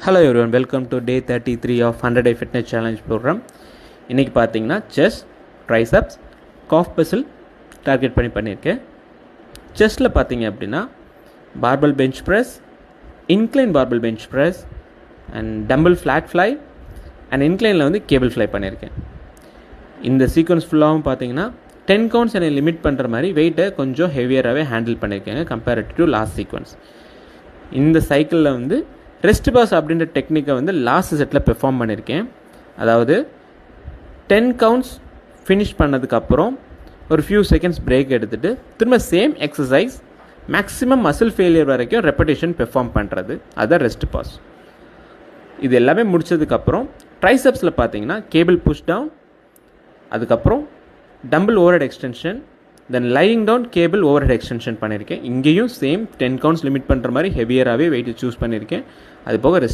Hello everyone, welcome to day 33 of 100 Day Fitness Challenge program. இன்றைக்கி பார்த்தீங்கன்னா chest, triceps, calf பசில் target பண்ணியிருக்கேன். செஸ்ட்டில் பார்த்தீங்க அப்படின்னா barbell bench press, incline barbell bench press and dumbbell flat fly and இன்க்ளைனில் வந்து கேபிள் ஃப்ளை பண்ணியிருக்கேன். இந்த சீக்வன்ஸ் ஃபுல்லாகவும் பார்த்தீங்கன்னா 10 கவுண்ட்ஸ் என்னை லிமிட் பண்ணுற மாதிரி வெயிட்டை கொஞ்சம் ஹெவியராகவே ஹேண்டில் பண்ணியிருக்கேங்க கம்பேரிட்டிவ் டு லாஸ்ட் சீக்வன்ஸ். இந்த சைக்கிளில் வந்து ரெஸ்ட் பாஸ் அப்படின்ற டெக்னிக்கை வந்து லாஸ்ட் செட்டில் பெர்ஃபார்ம் பண்ணியிருக்கேன். அதாவது 10 கவுண்ட்ஸ் ஃபினிஷ் பண்ணதுக்கப்புறம் ஒரு ஃபியூ செகண்ட்ஸ் பிரேக் எடுத்துகிட்டு திரும்ப same exercise maximum muscle failure வரைக்கும் ரெப்படேஷன் பெர்ஃபார்ம் பண்ணுறது, அதுதான் ரெஸ்ட் பாஸ். இது எல்லாமே முடித்ததுக்கப்புறம் ட்ரைசப்ஸில் பார்த்தீங்கன்னா கேபிள் புஷ் டவுன், அதுக்கப்புறம் dumbbell overhead extension, then lying down cable overhead extension பண்ணியிருக்கேன். இங்கேயும் சேம் 10 கவுண்ட்ஸ் லிமிட் பண்ணுற மாதிரி ஹெவியராகவே வெயிட் சூஸ் பண்ணியிருக்கேன். அது போக ரெஸ்ட்